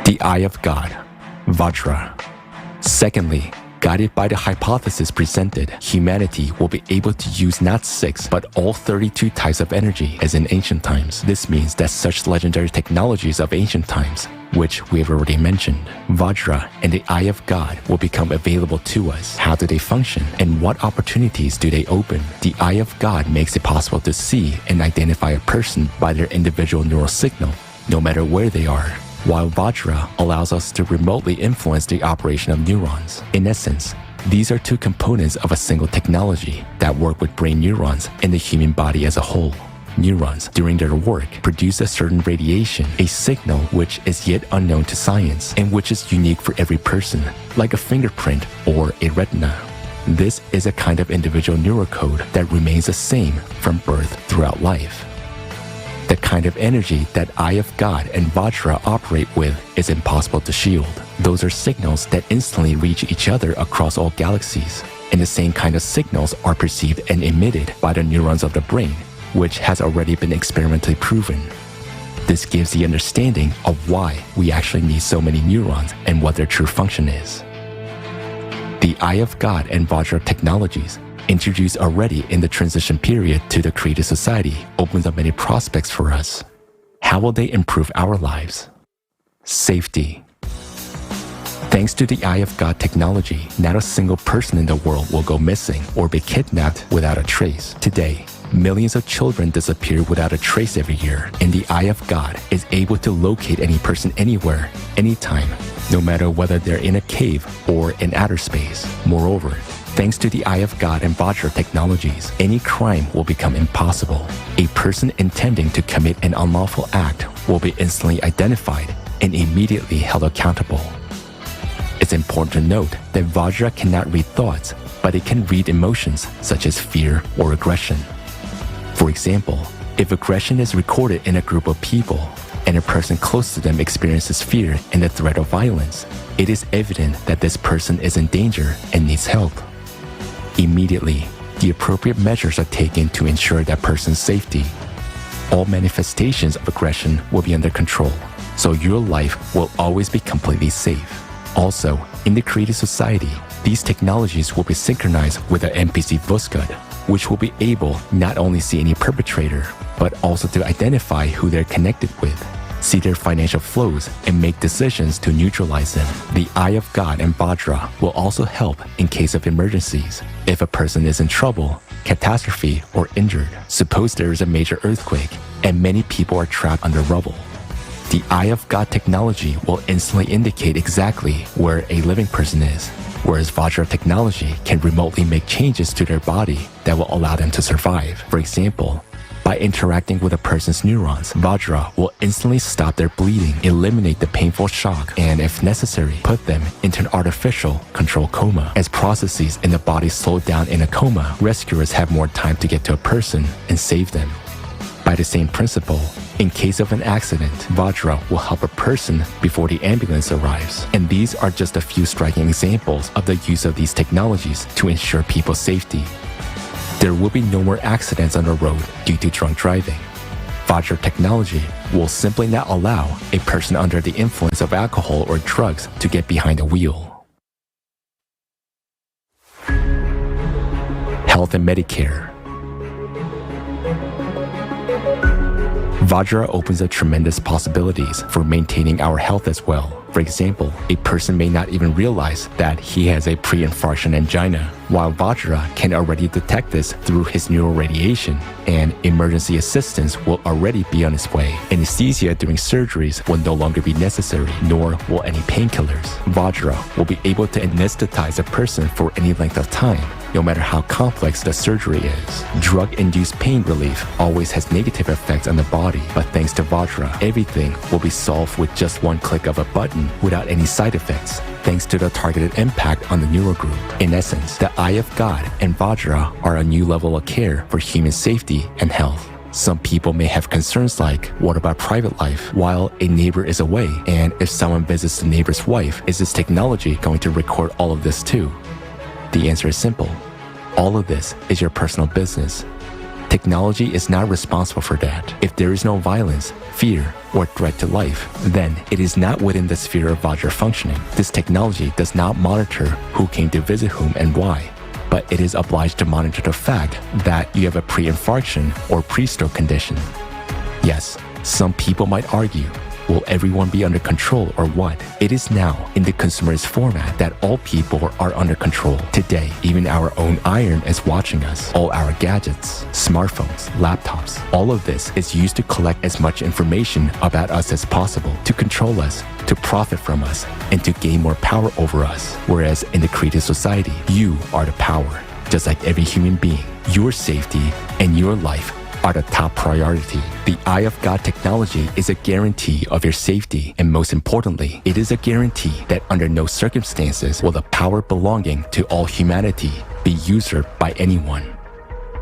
The Eye of God, Vajra. Secondly, guided by the hypothesis presented, humanity will be able to use not 6, but all 32 types of energy as in ancient times. This means that such legendary technologies of ancient times, which we have already mentioned, Vajra and the Eye of God, will become available to us. How do they function, and what opportunities do they open? The Eye of God makes it possible to see and identify a person by their individual neural signal, no matter where they are, while Vajra allows us to remotely influence the operation of neurons. In essence, these are two components of a single technology that work with brain neurons and the human body as a whole. Neurons, during their work, produce a certain radiation, a signal which is yet unknown to science and which is unique for every person, like a fingerprint or a retina. This is a kind of individual neurocode that remains the same from birth throughout life. The kind of energy that Eye of God and Vajra operate with is impossible to shield. Those are signals that instantly reach each other across all galaxies, and the same kind of signals are perceived and emitted by the neurons of the brain, which has already been experimentally proven. This gives the understanding of why we actually need so many neurons and what their true function is. The Eye of God and Vajra technologies, introduced already in the transition period to the created society, opens up many prospects for us. How will they improve our lives? Safety. Thanks to the Eye of God technology, not a single person in the world will go missing or be kidnapped without a trace. Today, millions of children disappear without a trace every year, and the Eye of God is able to locate any person anywhere, anytime, no matter whether they're in a cave or in outer space. Moreover, thanks to the Eye of God and Vajra technologies, any crime will become impossible. A person intending to commit an unlawful act will be instantly identified and immediately held accountable. It's important to note that Vajra cannot read thoughts, but it can read emotions such as fear or aggression. For example, if aggression is recorded in a group of people and a person close to them experiences fear and the threat of violence, it is evident that this person is in danger and needs help. Immediately, the appropriate measures are taken to ensure that person's safety. All manifestations of aggression will be under control, so your life will always be completely safe. Also, in the created society, these technologies will be synchronized with an NPC Voskud, which will be able not only see any perpetrator, but also to identify who they're connected with, see their financial flows, and make decisions to neutralize them. The Eye of God and Vajra will also help in case of emergencies. If a person is in trouble, catastrophe, or injured, suppose there is a major earthquake and many people are trapped under rubble. The Eye of God technology will instantly indicate exactly where a living person is, whereas Vajra technology can remotely make changes to their body that will allow them to survive. For example, by interacting with a person's neurons, Vajra will instantly stop their bleeding, eliminate the painful shock, and if necessary, put them into an artificial controlled coma. As processes in the body slow down in a coma, rescuers have more time to get to a person and save them. By the same principle, in case of an accident, Vajra will help a person before the ambulance arrives. And these are just a few striking examples of the use of these technologies to ensure people's safety. There will be no more accidents on the road due to drunk driving. Vajra technology will simply not allow a person under the influence of alcohol or drugs to get behind the wheel. Health and Medicare. Vajra opens up tremendous possibilities for maintaining our health as well. For example, a person may not even realize that he has a pre-infarction angina, while Vajra can already detect this through his neural radiation, and emergency assistance will already be on its way. Anesthesia during surgeries will no longer be necessary, nor will any painkillers. Vajra will be able to anesthetize a person for any length of time, no matter how complex the surgery is. Drug-induced pain relief always has negative effects on the body, but thanks to Vajra, everything will be solved with just one click of a button without any side effects, thanks to the targeted impact on the neural group. In essence, the Eye of God and Vajra are a new level of care for human safety and health. Some people may have concerns like, what about private life while a neighbor is away? And if someone visits the neighbor's wife, is this technology going to record all of this too? The answer is simple. All of this is your personal business. Technology is not responsible for that. If there is no violence, fear, or threat to life, then it is not within the sphere of Vajra functioning. This technology does not monitor who came to visit whom and why, but it is obliged to monitor the fact that you have a pre-infarction or pre-stroke condition. Yes, some people might argue, will everyone be under control or what? It is now in the consumerist format that all people are under control. Today, even our own iron is watching us. All our gadgets, smartphones, laptops, all of this is used to collect as much information about us as possible, to control us, to profit from us, and to gain more power over us. Whereas in the creative society, you are the power. Just like every human being, your safety and your life are the top priority. The Eye of God technology is a guarantee of your safety, and most importantly, it is a guarantee that under no circumstances will the power belonging to all humanity be usurped by anyone.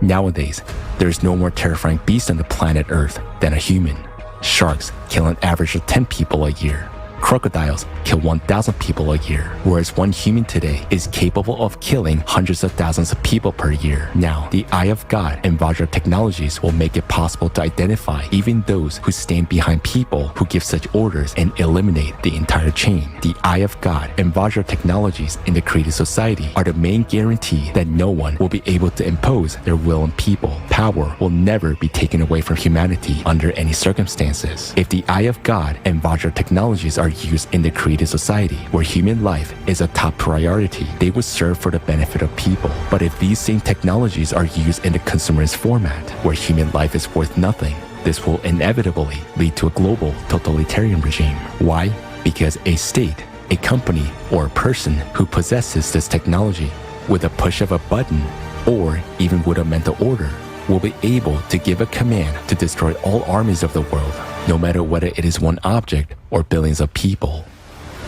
Nowadays, there is no more terrifying beast on the planet Earth than a human. Sharks kill an average of 10 people a year. Crocodiles kill 1,000 people a year, whereas one human today is capable of killing hundreds of thousands of people per year. Now, the Eye of God and Vajra technologies will make it possible to identify even those who stand behind people who give such orders and eliminate the entire chain. The Eye of God and Vajra technologies in the creative society are the main guarantee that no one will be able to impose their will on people. Power will never be taken away from humanity under any circumstances. If the Eye of God and Vajra technologies are used in the creative society, where human life is a top priority, they would serve for the benefit of people. But if these same technologies are used in the consumerist format, where human life is worth nothing, this will inevitably lead to a global totalitarian regime. Why? Because a state, a company, or a person who possesses this technology, with a push of a button, or even with a mental order, will be able to give a command to destroy all armies of the world, no matter whether it is one object or billions of people.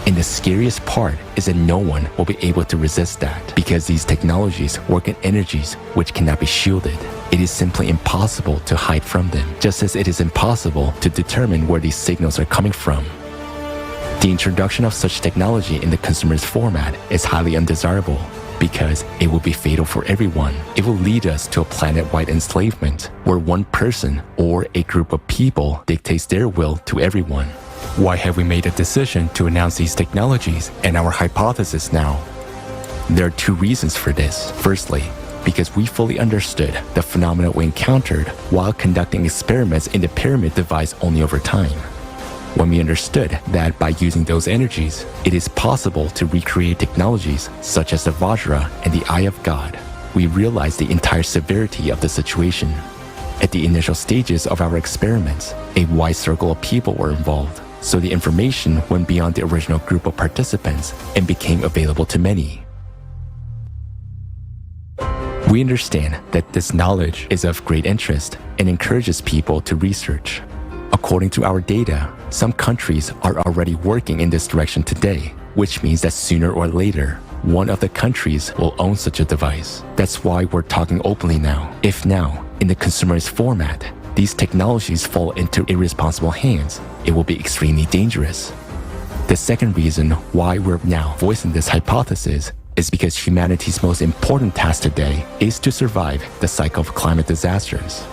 And the scariest part is that no one will be able to resist that, because these technologies work in energies which cannot be shielded. It is simply impossible to hide from them, just as it is impossible to determine where these signals are coming from. The introduction of such technology in the consumerist format is highly undesirable, because it will be fatal for everyone. It will lead us to a planet-wide enslavement, where one person or a group of people dictates their will to everyone. Why have we made a decision to announce these technologies and our hypothesis now? There are two reasons for this. Firstly, because we fully understood the phenomena we encountered while conducting experiments in the pyramid device only over time. When we understood that by using those energies, it is possible to recreate technologies such as the Vajra and the Eye of God, we realized the entire severity of the situation. At the initial stages of our experiments, a wide circle of people were involved, so the information went beyond the original group of participants and became available to many. We understand that this knowledge is of great interest and encourages people to research. According to our data, some countries are already working in this direction today, which means that sooner or later, one of the countries will own such a device. That's why we're talking openly now. If now, in the consumerist format, these technologies fall into irresponsible hands, it will be extremely dangerous. The second reason why we're now voicing this hypothesis is because humanity's most important task today is to survive the cycle of climate disasters.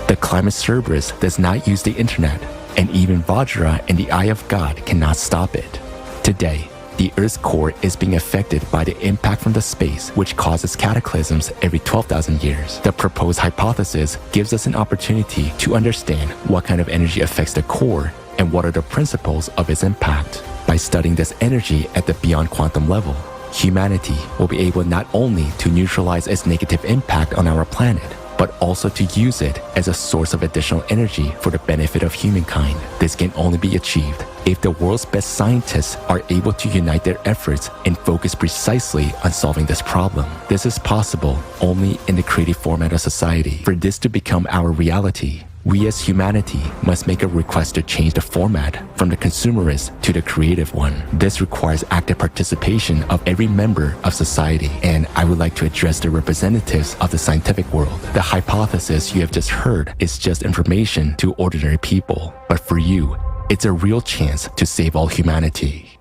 The climate Cerberus does not use the internet, and even Vajra and the Eye of God cannot stop it. Today, the Earth's core is being affected by the impact from the space, which causes cataclysms every 12,000 years. The proposed hypothesis gives us an opportunity to understand what kind of energy affects the core and what are the principles of its impact. By studying this energy at the beyond quantum level, humanity will be able not only to neutralize its negative impact on our planet, but also to use it as a source of additional energy for the benefit of humankind. This can only be achieved if the world's best scientists are able to unite their efforts and focus precisely on solving this problem. This is possible only in the creative format of society. For this to become our reality, we as humanity must make a request to change the format from the consumerist to the creative one. This requires active participation of every member of society, and I would like to address the representatives of the scientific world. The hypothesis you have just heard is just information to ordinary people, but for you, it's a real chance to save all humanity.